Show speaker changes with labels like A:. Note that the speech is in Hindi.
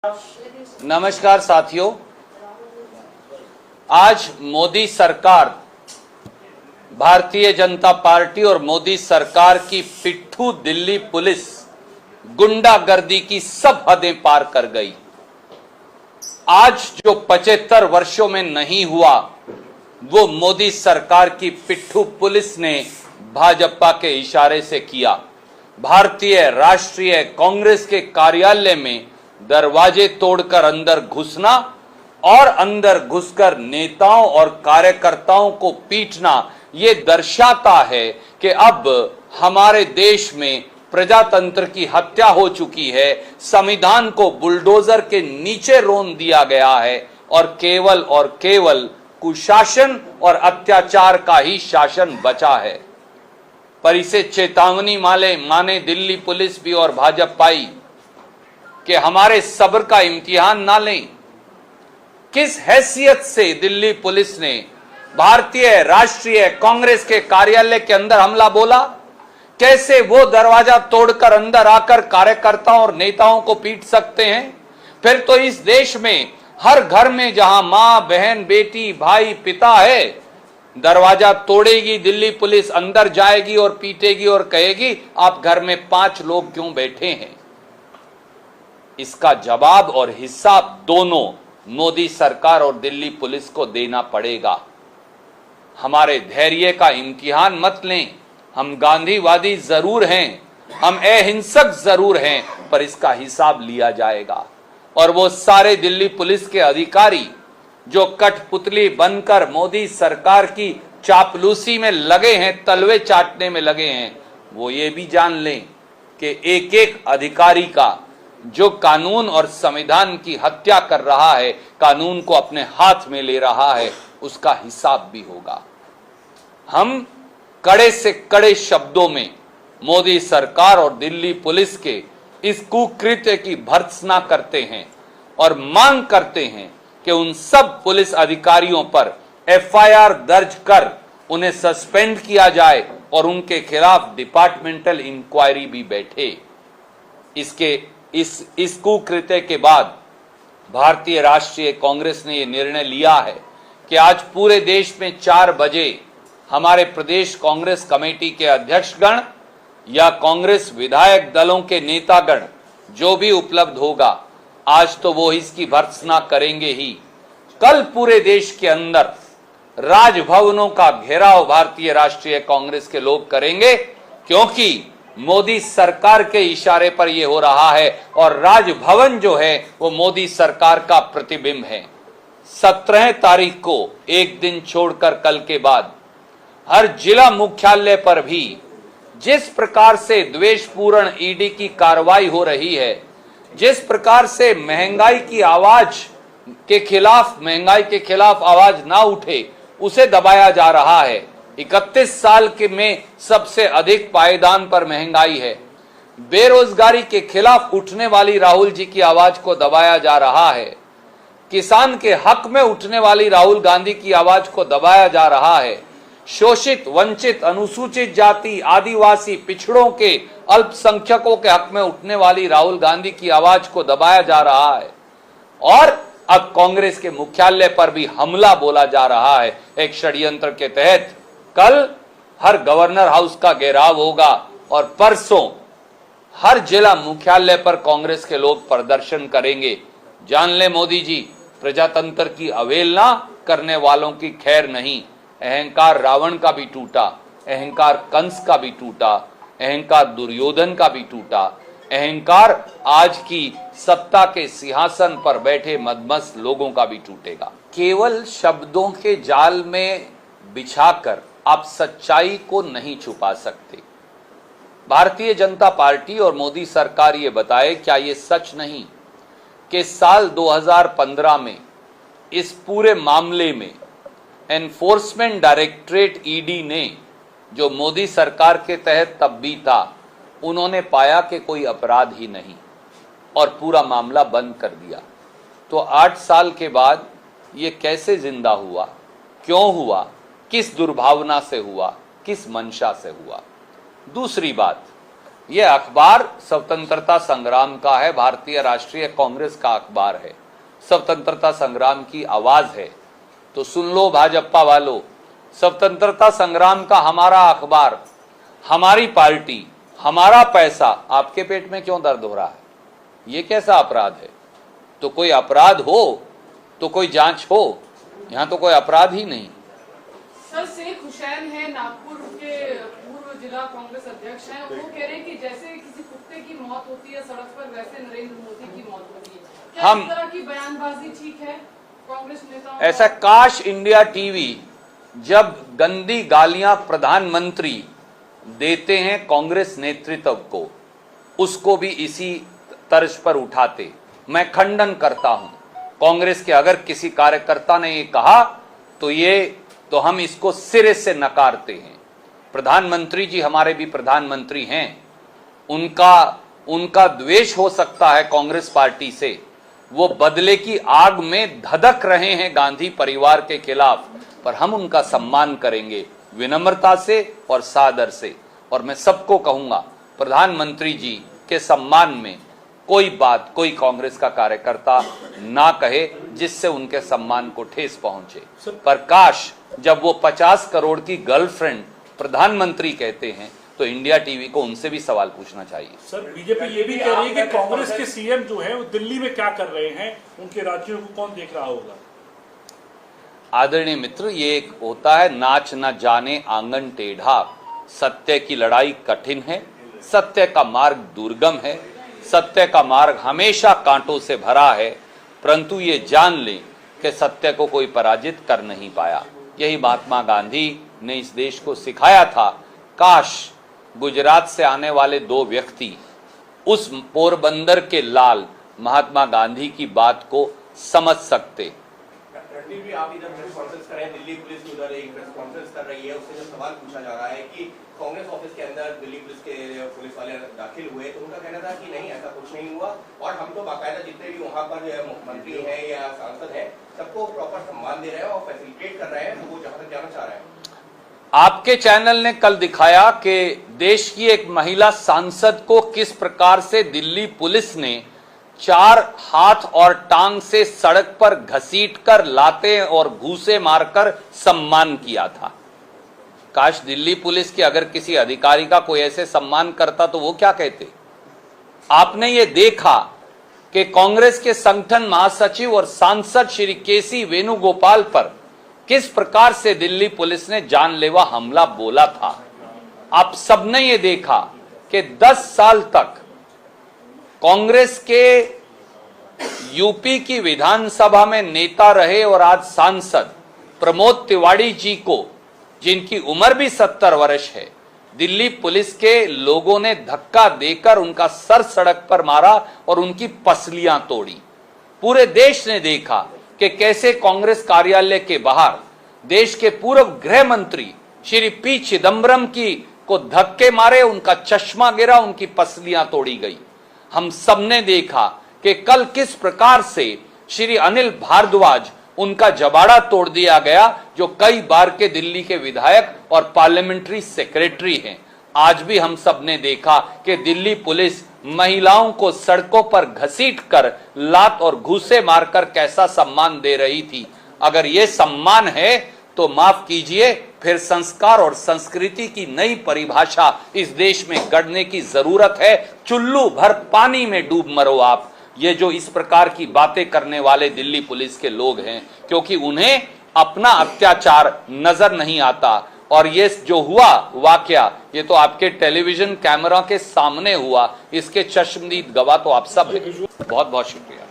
A: नमस्कार साथियों, आज मोदी सरकार, भारतीय जनता पार्टी और मोदी सरकार की पिट्ठू दिल्ली पुलिस गुंडागर्दी की सब हदें पार कर गई। आज जो 75 वर्षों में नहीं हुआ, वो मोदी सरकार की पिट्ठू पुलिस ने भाजपा के इशारे से किया। भारतीय राष्ट्रीय कांग्रेस के कार्यालय में दरवाजे तोड़कर अंदर घुसना और अंदर घुसकर नेताओं और कार्यकर्ताओं को पीटना, ये दर्शाता है कि अब हमारे देश में प्रजातंत्र की हत्या हो चुकी है। संविधान को बुलडोजर के नीचे रोन दिया गया है और केवल कुशासन और अत्याचार का ही शासन बचा है। पर इसे चेतावनी माने दिल्ली पुलिस भी और भाजपाई कि हमारे सब्र का इम्तिहान ना लें। किस हैसियत से दिल्ली पुलिस ने भारतीय राष्ट्रीय कांग्रेस के कार्यालय के अंदर हमला बोला? कैसे वो दरवाजा तोड़कर अंदर आकर कार्यकर्ताओं और नेताओं को पीट सकते हैं? फिर तो इस देश में हर घर में जहां मां, बहन, बेटी, भाई, पिता है, दरवाजा तोड़ेगी दिल्ली पुलिस, अंदर जाएगी और पीटेगी और कहेगी आप घर में 5 लोग क्यों बैठे हैं? इसका जवाब और हिसाब दोनों मोदी सरकार और दिल्ली पुलिस को देना पड़ेगा। हमारे धैर्य का इम्तिहान मत लें। हम गांधीवादी जरूर हैं, हम अहिंसक जरूर हैं, पर इसका हिसाब लिया जाएगा। और वो सारे दिल्ली पुलिस के अधिकारी जो कठपुतली बनकर मोदी सरकार की चापलूसी में लगे हैं, तलवे चाटने में लगे हैं, वो ये भी जान लें कि एक एक अधिकारी का जो कानून और संविधान की हत्या कर रहा है, कानून को अपने हाथ में ले रहा है, उसका हिसाब भी होगा। हम कड़े से कड़े शब्दों में मोदी सरकार और दिल्ली पुलिस के इस कुकृत्य की भर्त्सना करते हैं और मांग करते हैं कि उन सब पुलिस अधिकारियों पर एफआईआर दर्ज कर उन्हें सस्पेंड किया जाए और उनके खिलाफ डिपार्टमेंटल इंक्वायरी भी बैठे। इस कुकृत्य के बाद भारतीय राष्ट्रीय कांग्रेस ने यह निर्णय लिया है कि आज पूरे देश में 4 बजे हमारे प्रदेश कांग्रेस कमेटी के अध्यक्षगण या कांग्रेस विधायक दलों के नेतागण जो भी उपलब्ध होगा, आज तो वो इसकी भर्त्सना करेंगे ही। कल पूरे देश के अंदर राजभवनों का घेराव भारतीय राष्ट्रीय कांग्रेस के लोग करेंगे, क्योंकि मोदी सरकार के इशारे पर यह हो रहा है और राजभवन जो है वो मोदी सरकार का प्रतिबिंब है। 17 तारीख को, एक दिन छोड़कर कल के बाद, हर जिला मुख्यालय पर भी जिस प्रकार से द्वेषपूर्ण ईडी की कार्रवाई हो रही है, जिस प्रकार से महंगाई के खिलाफ आवाज ना उठे उसे दबाया जा रहा है। 31 साल के में सबसे अधिक पायदान पर महंगाई है। बेरोजगारी के खिलाफ उठने वाली राहुल जी की आवाज को दबाया जा रहा है। किसान के हक में उठने वाली राहुल गांधी की आवाज को दबाया जा रहा है। शोषित, वंचित, अनुसूचित जाति, आदिवासी, पिछड़ों के, अल्पसंख्यकों के हक में उठने वाली राहुल गांधी की आवाज को दबाया जा रहा है। और अब कांग्रेस के मुख्यालय पर भी हमला बोला जा रहा है एक षड्यंत्र के तहत। कल हर गवर्नर हाउस का घेराव होगा और परसों हर जिला मुख्यालय पर कांग्रेस के लोग प्रदर्शन करेंगे। जान ले मोदी जी, प्रजातंत्र की अवहेलना करने वालों की खैर नहीं। अहंकार रावण का भी टूटा, अहंकार कंस का भी टूटा, अहंकार दुर्योधन का भी टूटा, अहंकार आज की सत्ता के सिंहासन पर बैठे मदमस्त लोगों का भी टूटेगा। केवल शब्दों के जाल में बिछाकर आप सच्चाई को नहीं छुपा सकते। भारतीय जनता पार्टी और मोदी सरकार ये बताए, क्या ये सच नहीं कि साल 2015 में इस पूरे मामले में एनफोर्समेंट डायरेक्टरेट ईडी ने, जो मोदी सरकार के तहत तब भी था, उन्होंने पाया कि कोई अपराध ही नहीं और पूरा मामला बंद कर दिया। तो 8 साल के बाद ये कैसे जिंदा हुआ? क्यों हुआ? किस दुर्भावना से हुआ? किस मंशा से हुआ? दूसरी बात, ये अखबार स्वतंत्रता संग्राम का है, भारतीय राष्ट्रीय कांग्रेस का अखबार है, स्वतंत्रता संग्राम की आवाज है। तो सुन लो भाजपा वालों, स्वतंत्रता संग्राम का हमारा अखबार, हमारी पार्टी, हमारा पैसा आपके पेट में क्यों दर्द हो रहा है? ये कैसा अपराध है? तो कोई अपराध हो तो कोई जांच हो, यहां तो कोई अपराध ही नहीं।
B: सर, शेख हुसैन है, नागपुर के पूर्व जिला कांग्रेस अध्यक्ष हैं, वो कह रहे हैं कि जैसे किसी कुत्ते की मौत होती है सड़क पर, वैसे नरेंद्र मोदी की मौत होती है। क्या इस तरह की बयानबाजी ठीक है कांग्रेस नेताओं?
A: ऐसा काश इंडिया टीवी जब गंदी गालियां प्रधानमंत्री देते हैं कांग्रेस नेतृत्व को, उसको भी इसी तर्ज पर उठाते। मैं खंडन करता हूं कांग्रेस के, अगर किसी कार्यकर्ता ने ये कहा तो हम इसको सिरे से नकारते हैं। प्रधानमंत्री जी हमारे भी प्रधानमंत्री हैं, उनका द्वेष हो सकता है कांग्रेस पार्टी से, वो बदले की आग में धधक रहे हैं गांधी परिवार के खिलाफ, पर हम उनका सम्मान करेंगे विनम्रता से और सादर से। और मैं सबको कहूंगा, प्रधानमंत्री जी के सम्मान में कोई बात कोई कांग्रेस का कार्यकर्ता ना कहे जिससे उनके सम्मान को ठेस पहुंचे। पर काश जब वो 50 करोड़ की गर्लफ्रेंड प्रधानमंत्री कहते हैं तो इंडिया टीवी को उनसे भी सवाल पूछना चाहिए।
C: सर, बीजेपी ये भी कह रही है कि कांग्रेस के सीएम जो है वो दिल्ली में क्या कर रहे हैं, उनके राज्यों को कौन देख रहा होगा?
A: आदरणीय मित्र, ये एक होता है नाच न जाने आंगन टेढ़ा। सत्य की लड़ाई कठिन है, सत्य का मार्ग दुर्गम है, सत्य का मार्ग हमेशा कांटों से भरा है, परंतु ये जान लें कि सत्य को कोई पराजित कर नहीं पाया। यही महात्मा गांधी ने इस देश को सिखाया था। काश गुजरात से आने वाले 2 व्यक्ति उस पोरबंदर के लाल महात्मा गांधी की बात को समझ सकते।
D: भी आप इधर प्रेस कॉन्फ्रेंस कर रहे हैं, दिल्ली पुलिस उधर एक प्रेस कॉन्फ्रेंस कर रही है, उससे जब सवाल पूछा जा रहा है कि कांग्रेस ऑफिस के अंदर दिल्ली पुलिस वाले दाखिल हुए, तो उनका कहना था कि नहीं, ऐसा कुछ नहीं हुआ, और हम तो बाकायदा जितने भी वहाँ पर मुख्यमंत्री हैं या सांसद हैं सबको प्रॉपर सम्मान दे रहे हैं और फैसिलिटेट कर रहे हैं, तो वो जहाँ तक जाना चाह रहे हैं।
A: आपके चैनल ने कल दिखाया कि देश की एक महिला सांसद को किस प्रकार से दिल्ली पुलिस ने 4 हाथ और टांग से सड़क पर घसीटकर लाते और घूसे मारकर सम्मान किया था। काश दिल्ली पुलिस के अगर किसी अधिकारी का कोई ऐसे सम्मान करता तो वो क्या कहते? आपने ये देखा कि कांग्रेस के संगठन महासचिव और सांसद श्री केसी वेणुगोपाल पर किस प्रकार से दिल्ली पुलिस ने जानलेवा हमला बोला था। आप सबने ये देखा कि 10 साल तक कांग्रेस के यूपी की विधानसभा में नेता रहे और आज सांसद प्रमोद तिवारी जी को, जिनकी उम्र भी 70 वर्ष है, दिल्ली पुलिस के लोगों ने धक्का देकर उनका सर सड़क पर मारा और उनकी पसलियां तोड़ी। पूरे देश ने देखा कि कैसे कांग्रेस कार्यालय के बाहर देश के पूर्व गृह मंत्री श्री पी चिदम्बरम को धक्के मारे, उनका चश्मा गिरा, उनकी पसलियां तोड़ी गई। हम सबने देखा कि कल किस प्रकार से श्री अनिल भारद्वाज, उनका जबाड़ा तोड़ दिया गया, जो कई बार के दिल्ली के विधायक और पार्लियामेंट्री सेक्रेटरी हैं। आज भी हम सब ने देखा कि दिल्ली पुलिस महिलाओं को सड़कों पर घसीटकर लात और घूसे मारकर कैसा सम्मान दे रही थी। अगर ये सम्मान है तो माफ कीजिए, फिर संस्कार और संस्कृति की नई परिभाषा इस देश में गढ़ने की जरूरत है। चुल्लू भर पानी में डूब मरो आप, ये जो इस प्रकार की बातें करने वाले दिल्ली पुलिस के लोग हैं, क्योंकि उन्हें अपना अत्याचार नजर नहीं आता। और ये जो हुआ वाकया, ये तो आपके टेलीविजन कैमरा के सामने हुआ, इसके चश्मदीद गवाह तो आप सब हैं। बहुत बहुत शुक्रिया।